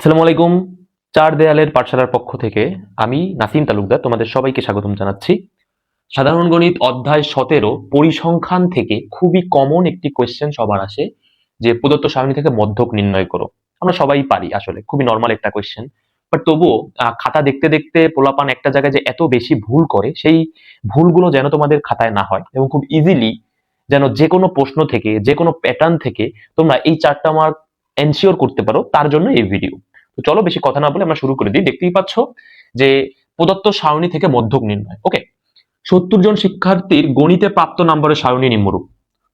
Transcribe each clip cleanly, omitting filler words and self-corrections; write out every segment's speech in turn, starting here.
আসসালামু আলাইকুম। চার দেয়ালের পাঠশালার পক্ষ থেকে আমি নাসিম তালুকদার তোমাদের সবাইকে স্বাগতম জানাচ্ছি। সাধারণ গণিত অধ্যায় 17 পরিসংখ্যান থেকে খুবই কমন একটি কোয়েশ্চেন সবার আসে যে প্রদত্ত সারণী থেকে মধ্যক নির্ণয় করো। আমরা সবাই পারি, আসলে খুবই নর্মাল একটা কোয়েশ্চেন। বাট তবুও খাতা দেখতে দেখতে পোলাপান একটা জায়গায় যে এত বেশি ভুল করে, সেই ভুলগুলো যেন তোমাদের খাতায় না হয় এবং খুব ইজিলি যেন যে কোনো প্রশ্ন থেকে, যে কোনো প্যাটার্ন থেকে তোমরা এই 4টা মার্ক এনশিওর করতে পারো, তার জন্য এই ভিডিও। তো চলো বেশি কথা না বলে আমরা শুরু করে দিই। দেখতেই পাচ্ছ যে প্রদত্ত সারণী থেকে মধ্যক নির্ণয়। ওকে, 70 জন শিক্ষার্থীর গণিতে প্রাপ্ত নম্বরের সারণী নিম্নরূপ।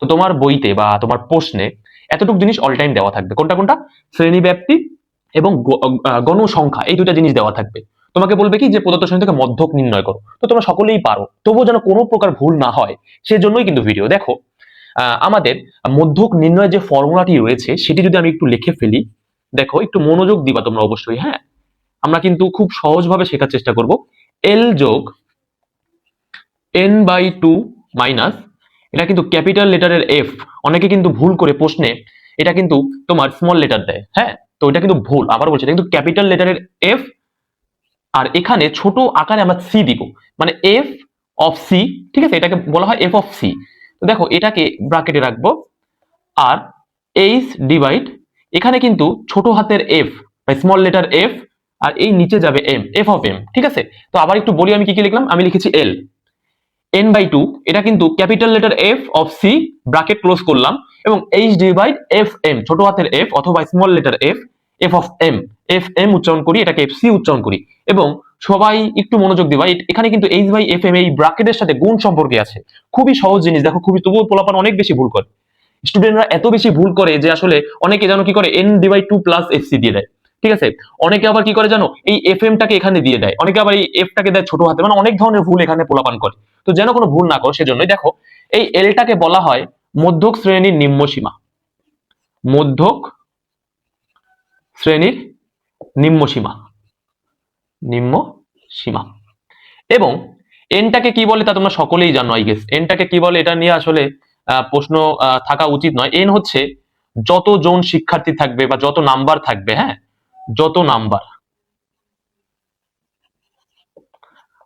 তো তোমার বইতে বা তোমার প্রশ্নে এতটুকু জিনিস অল টাইম দেওয়া থাকবে। কোনটা কোনটা? শ্রেণী ব্যাপ্তি এবং গণসংখ্যা, এই দুইটা জিনিস দেওয়া থাকবে। তোমাকে বলবে কি যে প্রদত্ত সারণী থেকে মধ্যক নির্ণয় করো। তো তোমরা সকলেই পারো, তবুও যেন কোনো প্রকার ভুল না হয় সেজন্যই কিন্তু ভিডিও। দেখো, আমাদের মধ্যক নির্ণয়ের যে ফর্মুলাটি রয়েছে সেটি যদি আমি একটু লিখে ফেলি, দেখো একটু মনোযোগ দিবা তোমরা অবশ্যই। হ্যাঁ, আমরা কিন্তু খুব সহজভাবে শেখার চেষ্টা করব। এল যোগ n/2 মাইনাস, এটা কিন্তু ক্যাপিটাল লেটারের এফ। অনেকে কিন্তু ভুল করে প্রশ্নে এটা কিন্তু তোমার স্মল লেটার দেয়। হ্যাঁ, তো এটা কিন্তু ভুল। আবার বলছি, এটা কিন্তু ক্যাপিটাল লেটারের এফ, আর এখানে ছোট আকারে আমরা সি দিব, মানে এফ অফ সি। ঠিক আছে, এটাকে বলা হয় এফ অফ সি। তো দেখো, এটাকে ব্র্যাকেটে রাখবো, আর এইচ ডিভাইড, এখানে কিন্তু ছোট হাতের এফ বা স্মল লেটার এফ, আর এই নিচে যাবে এম, এফ অফ এম। ঠিক আছে, তো আবার একটু বলি আমি কি কি লিখলাম। আমি লিখেছি এল n/2, এটা কিন্তু capital letter F of C, bracket close করলাম, এবং এইচ ডিভাইড এফ এম, ছোট হাতের এফ অথবা small letter F, F of M, F M উচ্চারণ করি, এটাকে এফ সি উচ্চারণ করি। এবং সবাই একটু মনোযোগ দিবা, এখানে কিন্তু এইচ বাই এফ এম এই ব্র্যাকেটের সাথে গুণ সম্পর্কে আছে। খুবই সহজ জিনিস, দেখো খুবই, তবুও পোলাপান অনেক বেশি ভুল করে। স্টুডেন্টরা এত বেশি ভুল করে যে আসলে অনেকে জানো কি করে, n/2 প্লাস এফ সি দিয়ে দেয়। ঠিক আছে, অনেকে আবার কি করে জানো, এই এফ এম টাকে এখানে দিয়ে দেয়, অনেকে আবার এই এফ টাকে দেয় ছোট হাতে, মানে অনেক ধরনের ভুল এখানে পোলাপান করে। তো যেন কোনো ভুল না করো সেজন্যই দেখো, এই এলটাকে বলা হয় মধ্যক শ্রেণীর নিম্ন সীমা। মধ্যক শ্রেণীর নিম্ন সীমা, নিম্ন সীমা। এবং এনটাকে কি বলে তা তোমরা সকলেই জানো, আই গেস। এনটাকে কি বলে এটা নিয়ে আসলে প্রশ্ন থাকা উচিত নয়। এন হচ্ছে যতজন শিক্ষার্থী থাকবে বা যত নাম্বার থাকবে। হ্যাঁ, যত নাম্বার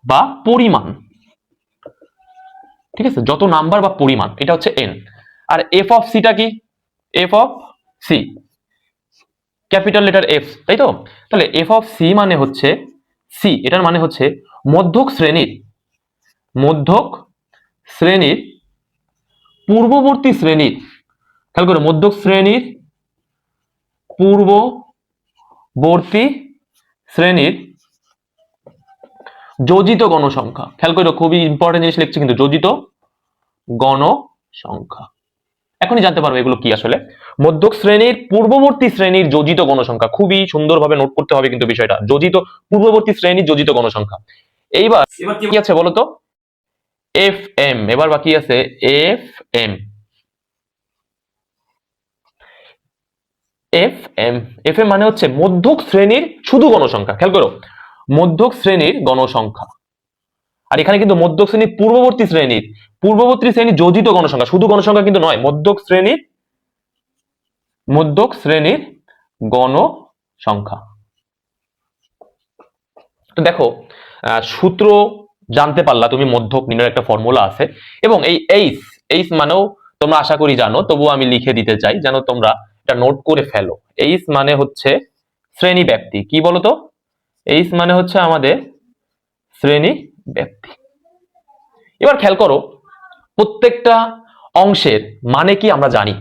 বা পরিমাণ। ঠিক আছে, যত নাম্বার বা পরিমাণ, এটা হচ্ছে এন। আর এফ অফ সিটা কি? F of C, capital letter F, তাই তো? তাহলে এফ অফ সি মানে হচ্ছে, সি এটার মানে হচ্ছে মধ্যক শ্রেণীর, মধ্যক শ্রেণীর পূর্ববর্তী শ্রেণীর। খেয়াল করো, মধ্যক শ্রেণীর পূর্ববর্তী শ্রেণীর যোজিত গণসংখ্যা। খেয়াল করো, খুবই ইম্পর্টেন্ট জিনিস লিখছি কিন্তু, যোজিত গণসংখ্যা। এখনই জানতে পারবে এগুলো কি আসলে। মধ্যক শ্রেণীর পূর্ববর্তী শ্রেণীর যোজিত গণসংখ্যা, খুবই সুন্দরভাবে নোট করতে হবে কিন্তু বিষয়টা, যোজিত, পূর্ববর্তী শ্রেণীর যোজিত গণসংখ্যা। এইবার কি আছে বলতো? F M. এবার বাকি আছে F M. F M, F M মানে হচ্ছে মধ্যক শ্রেণীর শুধু গণসংখ্যা। খেয়াল করো, মধ্যক শ্রেণীর গণসংখ্যা। আর এখানে কিন্তু মধ্যক শ্রেণীর পূর্ববর্তী শ্রেণীর, পূর্ববর্তী শ্রেণীর যোজিত গণসংখ্যা, শুধু গণসংখ্যা কিন্তু নয়, মধ্যক শ্রেণীর, মধ্যক শ্রেণীর গণসংখ্যা। তো দেখো, সূত্র জানতে পারলা তুমি, মধ্যক নির্ণয়ের একটা ফর্মুলা আছে। এবং এই এইচ, এইচ মানেও তোমরা আশা করি জানো, তবুও আমি লিখে দিতে চাই যেন তোমরা এটা নোট করে ফেলো। এইচ মানে হচ্ছে শ্রেণী ব্যাপ্তি। কি বলতো? এইচ মানে হচ্ছে আমাদের শ্রেণী ব্যাপ্তি। এবার খেয়াল করো, প্রত্যেকটা অংশের মানে কি আমরা জানি,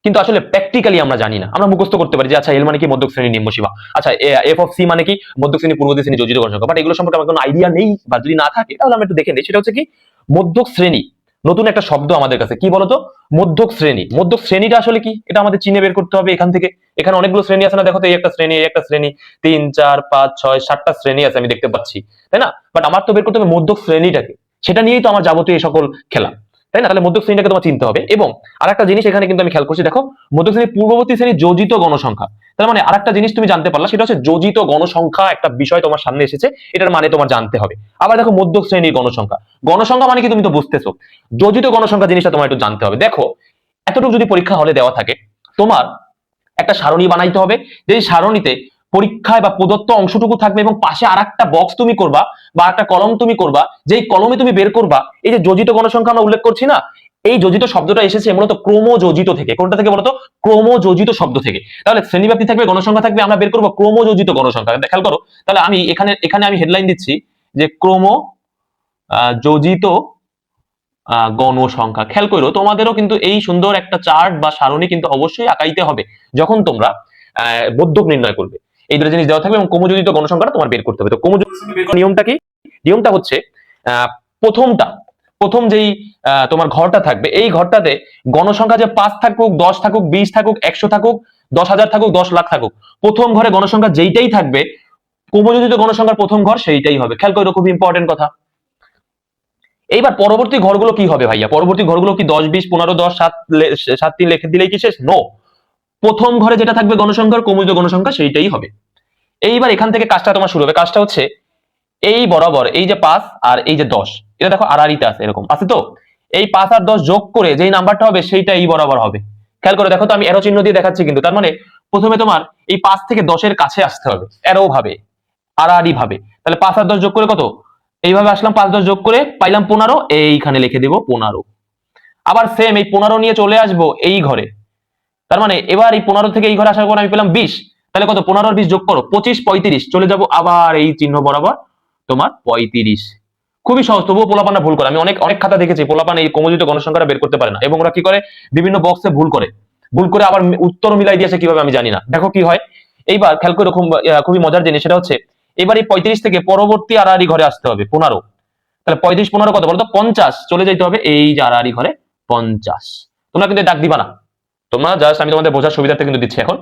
কিন্তু আসলে প্র্যাকটিক্যালি আমরা জানি না। আমরা মুখস্থ করতে পারি যে আচ্ছা এল মানে কি মধ্যক শ্রেণীর নিম্ন সীমা, আচ্ছা এফ অফ সি মানে কি মধ্যক শ্রেণী পূর্ববর্তী শ্রেণী যোজিত গণসংখ্যা, বাট এগুলো সম্পর্কে আমার কোনো আইডিয়া নেই, বা যদি না থাকে তাহলে আমরা একটু দেখে নিই। সেটা হচ্ছে কি, মধ্যক শ্রেণী। নতুন একটা শব্দ আমাদের কাছে, কি বলতো? মধ্যক শ্রেণী। মধ্যক শ্রেণীটা আসলে কি এটা আমাদের চিনে বের করতে হবে এখান থেকে। এখানে অনেকগুলো শ্রেণী আছে না, দেখো তো, এই একটা শ্রেণী, এই একটা শ্রেণী, 3 4 5 6 7টা শ্রেণী আছে আমি দেখতে পাচ্ছি, তাই না? বাট আমার তো বের করতে হবে মধ্যক শ্রেণীটাকে, সেটা নিয়েই তো আমার যাবতীয় এই সকল খেলা, তাই না? তাহলে মধ্যক শ্রেণীটাকে তোমার চিনতে হবে। এবং আরেকটা জিনিস এখানে কিন্তু আমি খেয়াল করছি, দেখো, মধ্যক শ্রেণীর পূর্ববর্তী শ্রেণীর যোজিত গণসংখ্যা। তার মানে আরেকটা জিনিস তুমি জানতে পারলা, সেটা হচ্ছে যোজিত গণসংখ্যা, একটা বিষয় তোমার সামনে এসেছে, এটার মানে তোমার জানতে হবে। আবার দেখো, মধ্যক শ্রেণীর গণসংখ্যা, গণসংখ্যা মানে কি তুমি তো বুঝতেছো, যোজিত গণসংখ্যা জিনিসটা তোমার একটু জানতে হবে। দেখো, এতটুকু যদি পরীক্ষা হলে দেওয়া থাকে, তোমার একটা সারণী বানাইতে হবে, যে সারণীতে পরীক্ষায় বা প্রদত্ত অংশটুকু থাকবে এবং পাশে আরেকটা বক্স তুমি করবা বা একটা কলম তুমি করবা, যেই কলমে তুমি বের করবা এই যে যোজিত গণসংখ্যা আমরা উল্লেখ করছি না, এই যোজিত শব্দটা এসেছে মূলত ক্রমযোজিত থেকে। কোনটা থেকে বলতো? ক্রমযোজিত শব্দ থেকে। তাহলে শ্রেণীব্যাপ্তি থাকবে, গণসংখ্যা থাকবে, আমরা বের করবো ক্রমযোজিত গণসংখ্যা। খেয়াল করো, তাহলে আমি এখানে এখানে আমি হেডলাইন দিচ্ছি যে যোজিত গণসংখ্যা। খেয়াল করো, তোমাদেরও কিন্তু এই সুন্দর একটা চার্ট বা সারণী কিন্তু অবশ্যই আঁকাইতে হবে যখন তোমরা মধ্যক নির্ণয় করবে। এই দুটো জিনিস দেওয়া থাকবে এবং ক্রমযোজিত গণসংখ্যাটা তোমার বের করতে হবে। তো ক্রমযোজিত নিয়মটা কি? নিয়মটা হচ্ছে প্রথম যেই তোমার ঘরটা থাকবে, এই ঘরটাতে গণসংখ্যা যে 5 থাকুক, 10 থাকুক, 20 থাকুক, 100 থাকুক, 10,000 থাকুক, 10 লাখ থাকুক, প্রথম ঘরে গণসংখ্যা যেইটাই থাকবে ক্রমযোজিত গণসংখ্যার প্রথম ঘর সেইটাই হবে। খেয়াল করো, খুব ইম্পর্টেন্ট কথা। এইবার পরবর্তী ঘরগুলো কি হবে ভাইয়া? পরবর্তী ঘরগুলো কি 10, 20, 15, 10, 7, 3 লিখে দিলেই কি শেষ? নো। প্রথম ঘরে যেটা থাকবে গণসংখ্যার ক্রমযোজিত গণসংখ্যা সেইটাই হবে। এইবার এখান থেকে কাজটা তোমার শুরু হবে। কাজটা হচ্ছে এই বরাবর এই যে 5 আর এই যে 10, এটা দেখো আড়াআড়িতে আছে, এরকম আছে তো। এই 5 আর 10 যোগ করে যেই নাম্বারটা হবে সেইটা এই বরাবর হবে। খেয়াল করে দেখো তো, আমি এরো চিহ্ন দিয়ে দেখাচ্ছি কিন্তু। তার মানে প্রথমে তোমার এই 5 থেকে 10 এর কাছে আসতে হবে এরো ভাবে, আড়াআড়ি ভাবে। তাহলে 5 আর 10 যোগ করে কত? এইভাবে আসলাম, 5 10 যোগ করে পাইলাম 15, এইখানে লিখে দেব 15। আবার সেম এই 15 নিয়ে চলে আসবো এই ঘরে। তার মানে এবার এই 15 থেকে এই ঘরে আসার পর আমি পেলাম 20। তাহলে কত? 15 আর 20 যোগ করো, 25, 35। চলে যাব আবার এই চিহ্ন বরাবর, তোমার 35। খুবই সহজ, তবুও পোলাপানরা ভুল করে। আমি অনেক অনেক খাতা দেখেছি পোলাপান এই ক্রমযোজিত গণসংখ্যাটা বের করতে পারে না, এবং ওরা কি করে বিভিন্ন বক্সে ভুল করে আবার উত্তর মিলাই দিয়েছে কিভাবে আমি জানি না। দেখো কি হয়। এইবার খেয়াল করে, খুবই মজার জিনিস সেটা হচ্ছে এবার এই 35 থেকে পরবর্তী আড়াআড়ি ঘরে আসতে হবে 15। তাহলে 35 15 কত বলতো? 50। চলে যেতে হবে এই যে আড়াআড়ি ঘরে 50। তোমরা কিন্তু ডাক দিবা না, তোমরা জাস্ট আমি তোমাদের বোঝার সুবিধার্থে কিন্তু দিচ্ছি এখন।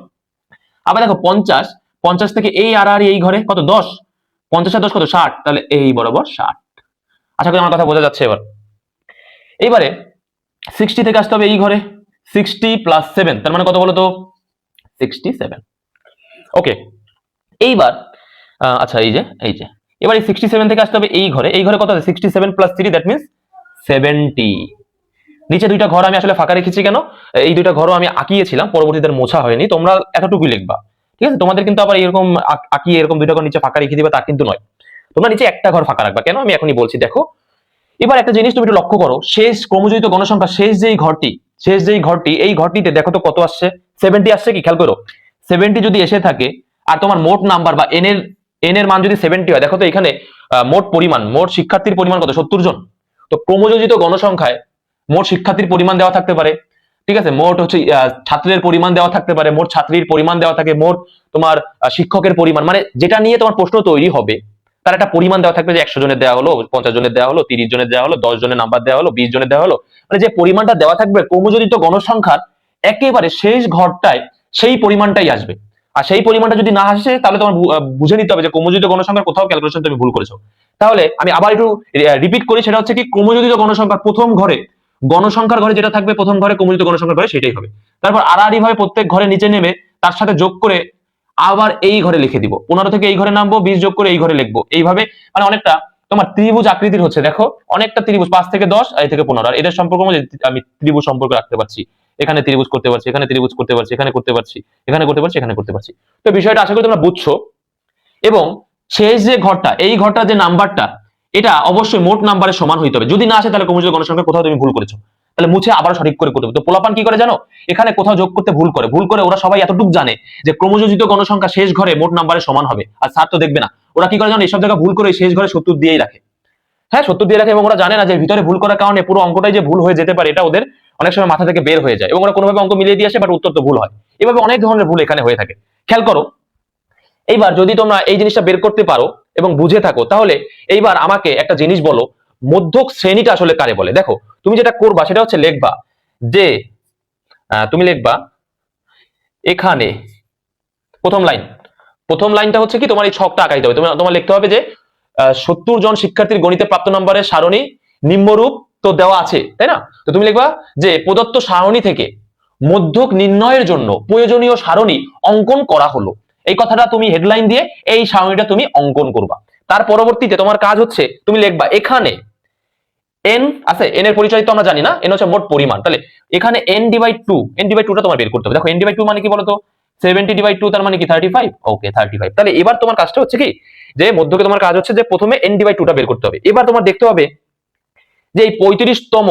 আবার দেখো 50 থেকে এই আড়াআড়ি এই ঘরে কত? 10। 50 আর 10 কত? 60। তাহলে এই বরাবর 60। আশা করি আমার কথা বোঝা যাচ্ছে। এইবারে 60 থেকে আসতে হবে এই ঘরে 60 প্লাস 7, তার মানে কত বলতো? 67। ওকে। এইবার আচ্ছা এই যে এবার এই 67 থেকে আসতে হবে এই ঘরে কত আছে? 67 প্লাস 3, দ্যাট মিন্স 70। নিচে দুইটা ঘর আমি আসলে ফাঁকা রেখেছি কেন? এই দুইটা ঘরও আমি আঁকিয়েছিলাম, পরবর্তীতে মোছা হয়নি। তোমরা এতটুকুই লিখবা, ঠিক আছে? তোমাদের কিন্তু আবার এরকম আঁকিয়ে এরকম দুইটা ঘর নিচে ফাঁকা রেখে দিবে তা কিন্তু নয়। তোমরা নিচে একটা ঘর ফাঁকা রাখবা। কেন? আমি এখনই বলছি। দেখো এবার একটা জিনিস তুমি একটু লক্ষ্য করো, শেষ ক্রমযোজিত গণসংখ্যা শেষ যেই ঘরটি এই ঘরটিতে দেখো তো কত আসছে? 70 আসছে কি? খেয়াল করো, 70 যদি এসে থাকে আর তোমার মোট নাম্বার বা এন এর মান যদি 70 হয়, দেখো তো এখানে মোট শিক্ষার্থীর পরিমাণ কত? 70 জন। তো ক্রমযোজিত গণসংখ্যায় মোট শিক্ষার্থীর পরিমাণ দেওয়া থাকতে পারে, ঠিক আছে? মোট হচ্ছে ছাত্রের পরিমাণ দেওয়া থাকতে পারে, মোট ছাত্রীর পরিমাণ দেওয়া থাকে, মোট তোমার শিক্ষকের পরিমাণ, মানে যেটা নিয়ে তোমার প্রশ্ন তৈরি হবে তার একটা পরিমাণ দেওয়া থাকবে, যে 100 জনের দেওয়া হলো, 50 জনের দেওয়া হলো, 30 জনের দেওয়া হলো, 10 জনের নাম্বার দেওয়া হলো, 20 জনের দেওয়া হলো। মানে যে পরিমাণটা দেওয়া থাকবে ক্রমযোজিত গণসংখ্যার একেবারে শেষ ঘরটায় সেই পরিমাণটাই আসবে। আর সেই পরিমাণটা যদি না আসে তাহলে তোমার বুঝে নিতে হবে যে ক্রমযোজিত গণসংখ্যার কোথাও ক্যালকুলেশন তুমি ভুল করেছো। তাহলে আমি আবার একটু রিপিট করি, সেটা হচ্ছে কি, ক্রমযোজিত গণসংখ্যার প্রথম ঘরে গণসংখ্যার ঘরে যেটা থাকবে প্রথম ঘরে ক্রমযোজিত গণসংখ্যার ঘরে সেটাই হবে। তারপর আড়াআড়ি ভাবে প্রত্যেক ঘরে নিচে নেমে তার সাথে যোগ করে আবার এই ঘরে লিখে দিব। 15 থেকে এই ঘরে নামবো, 20 যোগ করে এই ঘরে লিখবো। এইভাবে মানে অনেকটা তোমার ত্রিভুজ আকৃতির হচ্ছে। দেখো অনেকটা ত্রিভুজ, 5 থেকে 10, এই থেকে 15। আর এদের সম্পর্ক আমি ত্রিভুজ সম্পর্ক রাখতে পারছি। এখানে ত্রিভুজ করতে পারছি, এখানে ত্রিভুজ করতে পারছি, এখানে করতে পারছি, এখানে করতে পারছি, এখানে করতে পারছি। তো বিষয়টা আশা করি তোমরা বুঝছো। এবং শেষ যে ঘরটা, এই ঘরটা যে নাম্বারটা, এটা অবশ্যই মোট নাম্বারের সমান হইতে হবে। যদি না আসে তাহলে ক্রমযোজিত গণসংখ্যা কোথাও তুমি ভুল করেছো, তাহলে মুছে আবার সঠিক করে করতে হবে। তো পোলাপান কি করে জানো? এখানে কোথাও যোগ করতে ভুল করে ওরা সবাই এতটুকু জানে যে ক্রমযোজিত গণসংখ্যা শেষ ঘরে মোট নাম্বারের সমান হবে, আর স্যার তো দেখবে না। ওরা কি করে জানো? এইসব জায়গা ভুল করে শেষ ঘরে 70 দিয়েই রাখে। হ্যাঁ, 70 দিয়ে রাখে, এবং ওরা জানে না যে ভিতরে ভুল করার কারণে পুরো অঙ্কটাই যে ভুল হয়ে যেতে পারে, এটা ওদের অনেক সময় মাথা থেকে বের হয়ে যায়, এবং ওরা কোনোভাবে অঙ্ক মিলিয়ে দিয়ে আসে, বাট উত্তর তো ভুল হয়। এভাবে অনেক ধরনের ভুল এখানে হয়ে থাকে। খেয়াল করো, এইবার যদি তোমরা এই জিনিসটা বের করতে পারো এবং বুঝে থাকো, তাহলে এইবার আমাকে একটা জিনিস বলো, মধ্যক শ্রেণীটা আসলে কারে বলে? দেখো তুমি যেটা করবা সেটা হচ্ছে লিখবা যে তুমি লিখবা এখানে প্রথম লাইনটা হচ্ছে কি, তোমার এই ছকটা আঁকাইতে হবে। তোমার লিখতে হবে যে 70 জন শিক্ষার্থীর গণিতে প্রাপ্ত নম্বরের সারণী নিম্নরূপ তো দেওয়া আছে, তাই না? তো তুমি লিখবা যে প্রদত্ত সারণী থেকে মধ্যক নির্ণয়ের জন্য প্রয়োজনীয় সারণী অঙ্কন করা হলো। এই কথাটা তুমি হেডলাইন দিয়ে এই সারণীটা তুমি অঙ্কন করবা। তার পরবর্তীতে তোমার কাজ হচ্ছে তুমি লিখবা এখানে n আছে, n এর পরিচয় তো আমরা জানি না, n হচ্ছে মোট পরিমাণ। তাহলে এখানে n/2 টা তোমার বের করতে হবে। দেখো n/2 মানে কি বলতো? 70 ডিভাইড 2 তার মানে কি 35। ওকে 35। তাহলে এবার তোমার কাজটা হচ্ছে কি, যে মধ্যকে তোমার কাজ হচ্ছে যে প্রথমে n ডিভাইড 2টা বের করতে হবে। এবার তোমার দেখতে হবে যে এই 35তম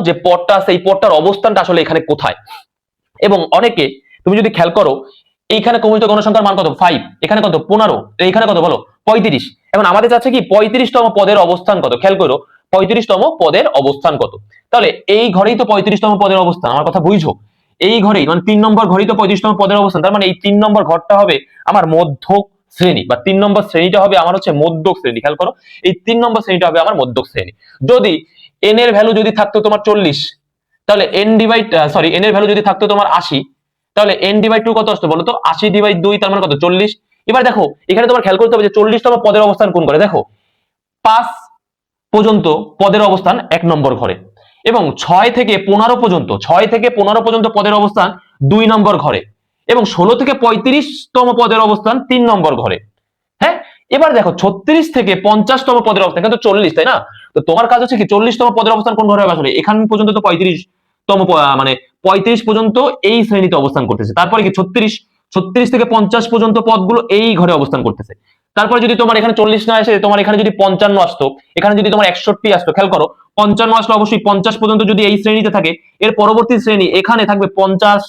যে পদটা আছে এই পদটার অবস্থানটা আসলে এখানে কোথায়। এবং অনেকে তুমি যদি খেয়াল করো, এইখানে ক্রমজিত গণসংখ্যার মান কত 5, এখানে কত 15, এইখানে কত বলো 35। এখন আমাদের চাচ্ছে কি 35তম পদের অবস্থান কত, খেয়াল করো 35তম পদের অবস্থান কত। তাহলে এই ঘরেই তো 35তম পদের অবস্থান, আমার কথা বুঝছো, এই ঘরেই মানে 3 নম্বর ঘরেই তো 35তম পদের অবস্থান। তার মানে এই 3 নম্বর ঘরটা হবে আমার মধ্যক শ্রেণী, বা 3 নম্বর শ্রেণীটা হবে আমার হচ্ছে মধ্যক শ্রেণী। খেয়াল করো এই 3 নম্বর শ্রেণীটা হবে আমার মধ্যক শ্রেণী। যদি n এর ভ্যালু যদি থাকতো তোমার 40, তাহলে n এর ভ্যালু যদি থাকতো তোমার 80, তাহলে n ডিভাইড 2 কত আসতো বলো তো, 80 ডিভাইড 2 তার মানে কত 40। এবার দেখো এখানে তোমার খেয়াল করতে হবে যে 40তম পদের অবস্থান কোন ঘরে। দেখো 5 পর্যন্ত পদের অবস্থান 1 নম্বর ঘরে, এবং 6 থেকে 15 পর্যন্ত পদের অবস্থান 2 নম্বর ঘরে, এবং 16 থেকে 35তম পদের অবস্থান 3 নম্বর ঘরে। হ্যাঁ, এবার দেখো 36 থেকে 50তম পদের অবস্থান কিন্তু 40, তাই না? তো তোমার কাজ হচ্ছে কি 40তম পদের অবস্থান কোন ঘরে হবে আসলে, এখান পর্যন্ত তো 35তম মানে 35 পর্যন্ত এই শ্রেণীতে অবস্থান করতেছে। তারপরে কি 36 থেকে 50 পর্যন্ত পদগুলো এই ঘরে অবস্থান করতেছে। তারপরে যদি তোমার এখানে 40 না আসে, তোমার এখানে যদি 55 আসতো, এখানে যদি তোমার 61 আসতো, খেয়াল করো 55 আসলে অবশ্যই 50 পর্যন্ত যদি এই শ্রেণীতে থাকে, এর পরবর্তী শ্রেণী এখানে থাকবে 50,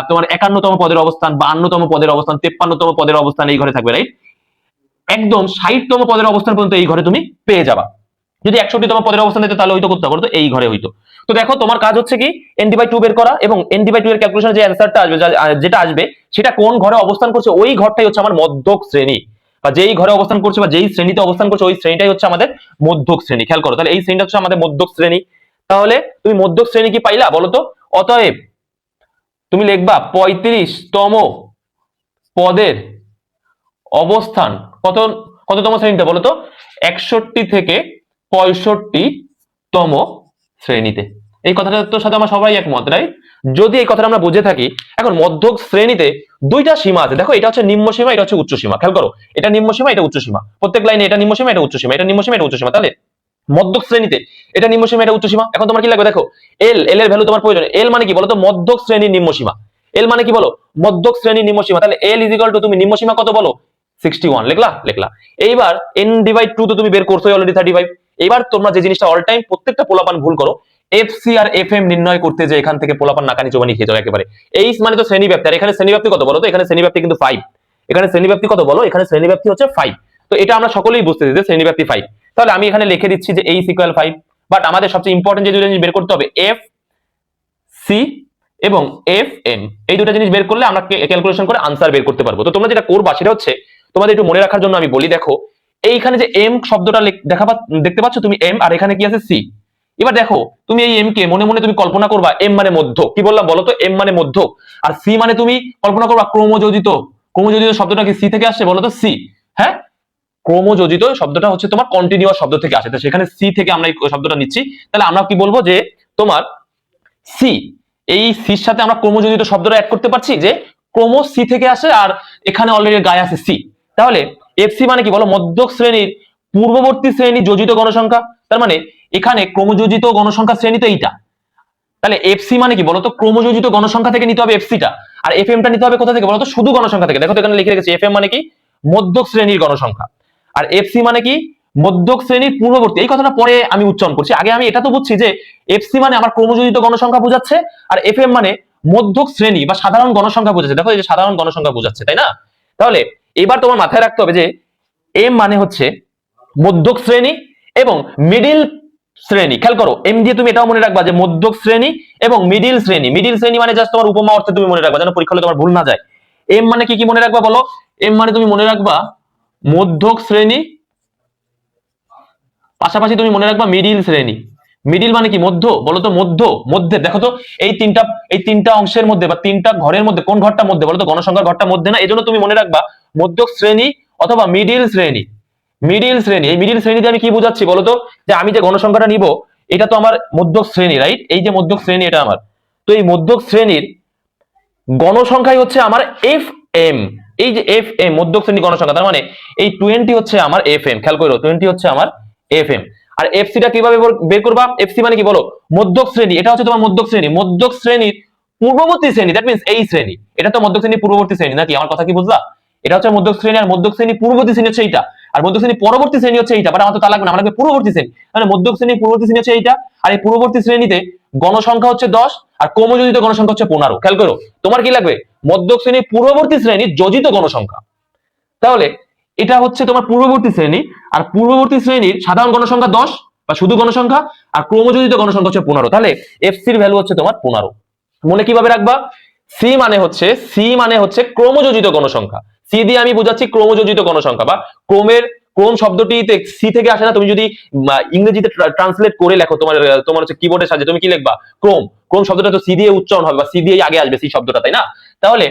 তোমার 51তম পদের অবস্থান, 52তম পদের অবস্থান, 53তম পদের অবস্থান এই ঘরে থাকবে, রাইট? একদম 60তম পদের অবস্থান পর্যন্ত এই ঘরে তুমি পেয়ে যাবা। যদি 61তম পদের অবস্থান দিতে তাহলে হয়তো করতে পারতো এই ঘরে হইতো। তো দেখো তোমার কাজ হচ্ছে কি n ডিভাইড 2 বের করা, এবং n ডিভাইড 2 এর ক্যালকুলেশনে যে অ্যানসারটা আসবে, যেটা আসবে সেটা কোন ঘরে অবস্থান করছে ওই ঘরটাই হচ্ছে আমার মধ্যক শ্রেণী, বা যেই ঘরে অবস্থান করছে বা যেই শ্রেণীতে অবস্থান করছে ওই শ্রেণীটাই হচ্ছে আমাদের মধ্যক শ্রেণী। খেয়াল করো তাহলে এই শ্রেণীটা হচ্ছে আমাদের মধ্যক শ্রেণী। তাহলে তুমি মধ্যক শ্রেণী কি পাইলা বলো তো? অতএব তুমি লিখবা 35তম পদের অবস্থান কততম শ্রেণীতে বলো তো, 61 থেকে 65তম শ্রেণীতে। এই কথাটার সাথে আমরা সবাই একমত, রাইট? যদি এই কথাটা আমরা বুঝে থাকি, এখন মধ্যক শ্রেণীতে দুইটা সীমা আছে। দেখো এটা হচ্ছে নিম্ন সীমা, এটা হচ্ছে উচ্চ সীমা। খেয়াল করো এটা নিম্ন সীমা, এটা উচ্চ সীমা, প্রত্যেক লাইনে এটা নিম্ন সীমা, এটা উচ্চ সীমা, এটা নিম্ন সীমা, এটা উচ্চ সীমা। তাহলে মধ্যক শ্রেণীতে এটা নিম্ন সীমা, এটা উচ্চ সীমা। এখন তোমার কি লাগবে দেখো, এল এর ভ্যালু তোমার প্রয়োজন। এল মানে কি বলো তো, মধ্যক শ্রেণীর নিম্ন সীমা। এল মানে কি বলো, মধ্যক শ্রেণীর নিম্ন সীমা। তাহলে এল ইজ ইকুয়াল টু, তুমি নিম্ন সীমা কত বলো 61, লিখলা। এইবার n ডিভাইড 2 তো তুমি বের করছোই অলরেডি 35। এইবার তোমরা যে জিনিসটা অল টাইম প্রত্যেকটা পোলাপান ভুল করো, এফসি আর এফএম নির্ণয় করতে যে এখান থেকে পোলাপান নাকানি চোবানি খেয়ে যাও একেবারে। এইচ মানে তো শ্রেণীব্যাপ্তি, আর এখানে শ্রেণীব্যাপ্তি কত বলো তো, এখানে শ্রেণীব্যাপ্তি কিন্তু 5। এখানে শ্রেণীব্যাপ্তি কত বলো, এখানে শ্রেণীব্যাপ্তি হচ্ছে 5। তো এটা আমরা সকলেই বুঝতেছি যে শ্রেণীব্যাপ্তি 5। তাহলে আমি এখানে লিখে দিচ্ছি যে এইচ ইকুয়াল 5। বাট আমাদের সবচেয়ে ইম্পর্টেন্ট যে দুটো জিনিস বের করতে হবে, এফ সি এবং এফ এম, এই দুটো জিনিস বের করলে আমরা ক্যালকুলেশন করে আনসার বের করতে পারবো। তো তোমরা যেটা করবা সেটা হচ্ছে, তোমাদের একটু মনে রাখার জন্য আমি বলি, দেখো এইখানে যে এম শব্দটা দেখতে পাচ্ছ তুমি, এম, আর এখানে কি আছে সি। এবার দেখো তুমি এই এম কে মনে মনে তুমি কল্পনা করবা এম মানে মধ্য, কি বললাম বলো তো, এম মানে মধ্য, আর সি মানে তুমি কল্পনা করবা ক্রমযোজিত। ক্রমযোজিত শব্দটা কি সি থেকে আসছে বলো তো, সি। হ্যাঁ, ক্রমযোজিত শব্দটা হচ্ছে তোমার কন্টিনিউয়াস শব্দ থেকে আসে, তো সেখানে সি থেকে আমরা এই শব্দটা নিচ্ছি। তাহলে আমরা কি বলবো যে তোমার সি, এই সির সাথে আমরা ক্রমযোজিত শব্দটা অ্যাড করতে পারছি যে ক্রম সি থেকে আসে, আর এখানে অলরেডি গায়ে আছে সি। তাহলে এফসি মানে কি বলো, মধ্যক শ্রেণীর পূর্ববর্তী শ্রেণী যোজিত গণসংখ্যা। তার মানে এখানে ক্রমযোজিত গণসংখ্যা শ্রেণী তো এইটা। তাহলে এফসি মানে কি বলতো, ক্রমযোজিত গণসংখ্যা থেকে নিতে হবে এফসিটা, আর এফএম টা নিতে হবে কোথা থেকে বলতো, শুধু গণসংখ্যা থেকে। দেখো তো এখানে লিখে রেখেছি এফএম মানে কি মধ্যক শ্রেণীর গণসংখ্যা, আর এফসি মানে কি মধ্যক শ্রেণীর পূর্ববর্তী। এই কথাটা পরে আমি উচ্চারণ করছি, আগে আমি এটা তো বুঝছি যে এফসি মানে আমার ক্রমযোজিত গণসংখ্যা বোঝাচ্ছে, আর এফএম মানে মধ্যক শ্রেণী বা সাধারণ গণসংখ্যা বোঝাচ্ছে। দেখো এই যে সাধারণ গণসংখ্যা বোঝাচ্ছে, তাই না? তাহলে এবার তোমার মাথায় রাখতে হবে যে এম মানে হচ্ছে মধ্যক শ্রেণী এবং মিডিল শ্রেণী। খেয়াল করো এম দিয়ে তুমি এটাও মনে রাখবা যে মধ্যক শ্রেণী এবং মিডিল শ্রেণী। মিডিল শ্রেণী মানে জাস্ট তোমার উপমা অর্থে তুমি মনে রাখবা, যেন পরীক্ষা হলে তোমার ভুল না যায়। এম মানে কি মনে রাখবা বলো, এম মানে তুমি মনে রাখবা মধ্যক শ্রেণী, পাশাপাশি তুমি মনে রাখবা মিডিল শ্রেণী। মিডিল মানে কি মধ্য, বলো তো মধ্যে। দেখো তো এই তিনটা অংশের মধ্যে বা তিনটা ঘরের মধ্যে কোন ঘরটা মধ্যে বলো তো, গণসংখ্যার ঘরটা মধ্যে না, এজন্য তুমি মনে রাখবা মধ্যক শ্রেণী অথবা মিডিল শ্রেণী। এই মিডিল শ্রেণীতে আমি কি বুঝাচ্ছি বলতো, যে আমি যে গণসংখ্যাটা নিব এটা তো আমার মধ্যক শ্রেণী, রাইট? এই যে মধ্যক শ্রেণী এটা আমার, তো এই মধ্যক শ্রেণীর গণসংখ্যাই হচ্ছে আমার এফ এম। এই যে এফ এম মধ্যক শ্রেণী গণসংখ্যা, তার মানে এই 20 হচ্ছে আমার এফ এম। খেয়াল করো 20 হচ্ছে আমার এফ এম। আর এফসি টা কিভাবে বের করবা, এফসি মানে কি বলো, মধ্যক শ্রেণী। এটা হচ্ছে তোমার মধ্যক শ্রেণী, মধ্যক শ্রেণীর পূর্ববর্তী শ্রেণী, দ্যাট মিন্স এই শ্রেণী, এটা তো মধ্যক শ্রেণী পূর্ববর্তী শ্রেণী নাকি? আমার কথা কি বুঝলা? এটা হচ্ছে মধ্যক শ্রেণী, আর মধ্যক শ্রেণী পূর্ববর্তী শ্রেণী হচ্ছে এইটা, আর মধ্যক শ্রেণী পরবর্তী শ্রেণী হচ্ছে এইটা। বাট আমার তো তা লাগবে না, আমার লাগবে পূর্ববর্তী শ্রেণী। মানে মধ্যক শ্রেণী পূর্ববর্তী শ্রেণী হচ্ছে এইটা, আর এই পূর্ববর্তী শ্রেণীতে গণসংখ্যা হচ্ছে 10 আর ক্রমযোজিত গণসংখ্যা হচ্ছে 15। খেয়াল করো, তোমার কি লাগবে? মধ্যক শ্রেণী পূর্ববর্তী শ্রেণীর যোজিত গণসংখ্যা। তাহলে এটা হচ্ছে তোমার পূর্ববর্তী শ্রেণী, আর পূর্ববর্তী শ্রেণীর সাধারণ গণসংখ্যা 10 বা শুধু গণসংখ্যা, আর ক্রমযোজিত গণসংখ্যা হচ্ছে 15। তাহলে এফসির ভ্যালু হচ্ছে তোমার 15। মনে কিভাবে রাখবা? সি মানে হচ্ছে ক্রমযোজিত গণসংখ্যা। সি দিয়ে আমি বুঝাচ্ছি ক্রমযোজিত গণসংখ্যা, বা ক্রম শব্দটিতে সি থেকে আসে না। তুমি যদি ইংরেজিতে ট্রান্সলেট করে লেখো, তোমার হচ্ছে কিবোর্ডের সাহায্যে তুমি কি লিখবা? ক্রম শব্দটা তো সি দিয়ে উচ্চারণ হবে, বা সি দিয়ে আগে আসবে সি শব্দটা, তাই না? তাহলে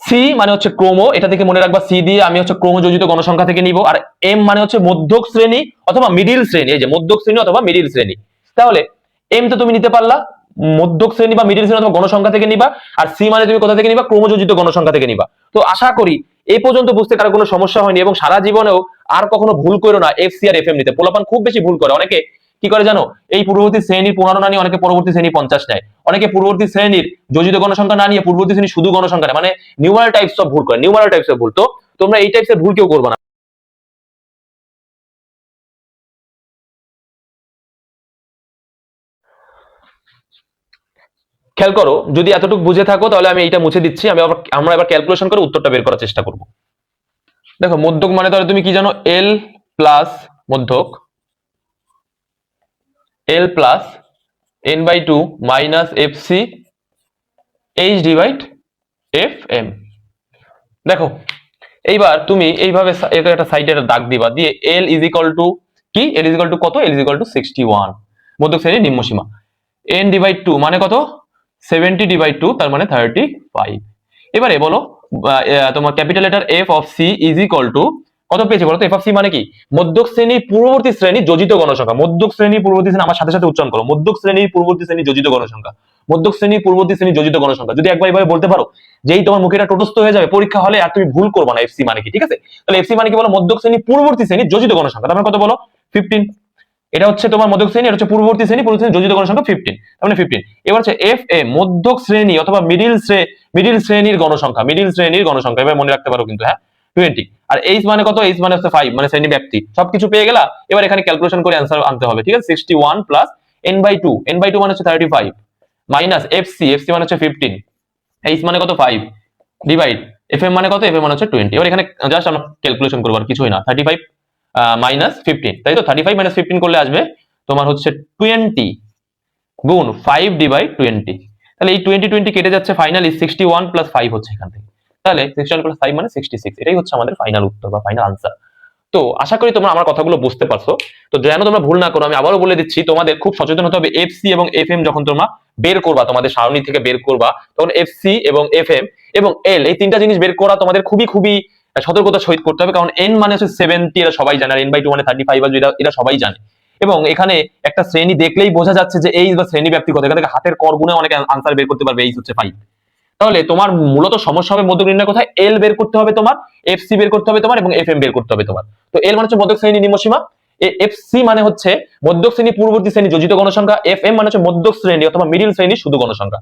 সি মানে হচ্ছে ক্রম, এটা থেকে মনে রাখবা। সি দিয়ে আমি হচ্ছে ক্রমযোজিত গণসংখ্যা থেকে নিব। আর এম মানে হচ্ছে মধ্যক শ্রেণী অথবা মিডিল শ্রেণী, এই যে মধ্যক শ্রেণী অথবা মিডিল শ্রেণী। তাহলে এম তো তুমি নিতে পারলা মধ্যক শ্রেণী বা মিডিল শ্রেণী অথবা গণসংখ্যা থেকে নিবা, আর সি মানে তুমি কোথা থেকে নিবা? ক্রমযোজিত গণসংখ্যা থেকে নিবা। তো আশা করি এই পর্যন্ত বুঝতে কারো কোনো সমস্যা হয়নি, এবং সারা জীবনেও আর কখনো ভুল করো না এফসি আর এফএম নিতে। পোলাপান খুব বেশি ভুল করে। অনেকে কি করে জানো? এই পূর্ববর্তী শ্রেণীর 15 না নিয়ে অনেকে পরবর্তী শ্রেণী 50 নেয়। অনেকে পূর্ববর্তী শ্রেণীর যোজিত গণসংখ্যা না নিয়ে পূর্ববর্তী শ্রেণী শুধু গণসংখ্যা নেয়, মানে নিউমারাল টাইপস অফ ভুল করে, নিউমারাল টাইপস অফ ভুল। তো তোমরা এই টাইপসের ভুল কেউ করবে না। খেয়াল করো, যদি এতটুকু বুঝে থাকো তাহলে আমি এইটা মুছে দিচ্ছি। আমরা এবার ক্যালকুলেশন করে উত্তরটা বের করার চেষ্টা করব। দেখো, মধ্যক মানে তাহলে তুমি কি জানো? এল প্লাস মধ্যক, L plus n/2 minus F C H divide F M. দেখো, এইবার তুমি এইভাবে একটা সাইডে একটা দাগ দিবা, দিয়ে এল ইজ ইকাল টু কি? এল ইজ ইকাল টু কত? এল ইজ ইকাল টু 61, মধ্যক শ্রেণীর নিম্নসীমা। n ডিভাইড 2 মানে কত? 70 ডিভাইড 2, তার মানে 35। এবারে বলো তোমার capital letter F of C is equal to কত পেয়েছে বলো তো? এফ অফ সি মানে কি? মধ্যক শ্রেণীর পূর্ববর্তী শ্রেণী যোজিত গণসংখ্যা। মধ্যক শ্রেণীর পূর্ববর্তী শ্রেণী, আমার সাথে সাথে উচ্চারণ করো, মধ্যক শ্রেণীর পূর্ববর্তী শ্রেণী যোজিত গণসংখ্যা। মধ্যক শ্রেণীর পূর্ববর্তী শ্রেণী যোজিত গণসংখ্যা যদি একবার এইভাবে বলতে পারো, যেই তোমার মুখে এটা টোটস্থ হয়ে যাবে পরীক্ষা হলে, আর তুমি ভুল করবে না এফসি মানে কি। ঠিক আছে? তাহলে এফসি মানে কি বলো? মধ্যক শ্রেণীর পূর্ববর্তী শ্রেণী যোজিত গণসংখ্যা। তার মানে কত বলো? 15। এটা হচ্ছে তোমার মধ্যক শ্রেণী, এটা হচ্ছে পূর্ববর্তী শ্রেণী, পূর্ববর্তী শ্রেণী যোজিত গণসংখ্যা 15, তার মানে 15। এবার হচ্ছে এফ এ মধ্যক শ্রেণী অথবা মিডিল শ্রেণীর গণসংখ্যা, মিডিল শ্রেণীর গণসংখ্যা, এবার মনে রাখতে পারো কিন্তু, হ্যাঁ 20। আর এইচ মানে কত? এইচ মানে হচ্ছে 5, মানে শ্রেণী ব্যাপ্তি। সবকিছু পেয়ে গেলা। এবার এখানে ক্যালকুলেশন করে অ্যান্সার আনতে হবে। ঠিক আছে? 61 প্লাস n/2, n/2 মানে হচ্ছে 35, মাইনাস এফসি, এফসি মানে হচ্ছে 15, এইচ মানে কত? 5, ডিভাইড এফএম মানে কত? এফএম মানে হচ্ছে 20। এবার এখানে জাস্ট আমরা ক্যালকুলেশন করব, আর কিছুই না। 35 মাইনাস 15, তাই তো? 35 মাইনাস 15 করলে আসবে তোমার হচ্ছে 20 গুণ 5 ডিভাইড 20। তাহলে এই 20 কেটে যাচ্ছে, ফাইনালি 61 প্লাস 5 হচ্ছে এখান থেকে। তাহলে 61 প্লাস 5 মানে 66। এটাই হচ্ছে আমাদের ফাইনাল উত্তর বা ফাইনাল আনসার। তো আশা করি তোমরা আমার কথাগুলো বুঝতে পারছো। তো যেন তোমরা ভুল না করো, আমি আবারও বলে দিচ্ছি, তোমাদের খুব সচেতন হতে হবে। এফসি এবং এফএম যখন তোমরা বের করবা, তোমাদের সারণী থেকে বের করবা, তখন এফসি এবং এফএম এবং এল, এই তিনটা জিনিস বের করা তোমাদের খুবই খুবই সতর্কতার সহিত করতে হবে। কারণ এন মানে হচ্ছে 70, এটা সবাই জানে, আর n/2 মানে 35, এটা সবাই জানে। এবং এখানে একটা শ্রেণী দেখলেই বোঝা যাচ্ছে যে এইচ বা শ্রেণী ব্যাপ্তি কত। এখান থেকে হাতের কর গুণে অনেক আনসার বের করতে পারবে। এইচ হচ্ছে 5। তাহলে তোমার মূলত সমস্যা হবে মধ্যক নির্ণয় কোথায়? এল বের করতে হবে তোমার, এফসি বের করতে হবে তোমার, এবং এফএম বের করতে হবে তোমার। তো এল মানে হচ্ছে মধ্যক শ্রেণী নিম্নসীমা, এফসি মানে হচ্ছে মধ্যক শ্রেণী পূর্ববর্তী শ্রেণী যোজিত গণসংখ্যা, এফএম মানে হচ্ছে মধ্যক শ্রেণী অথবা মিডিল শ্রেণী শুধু গণসংখ্যা।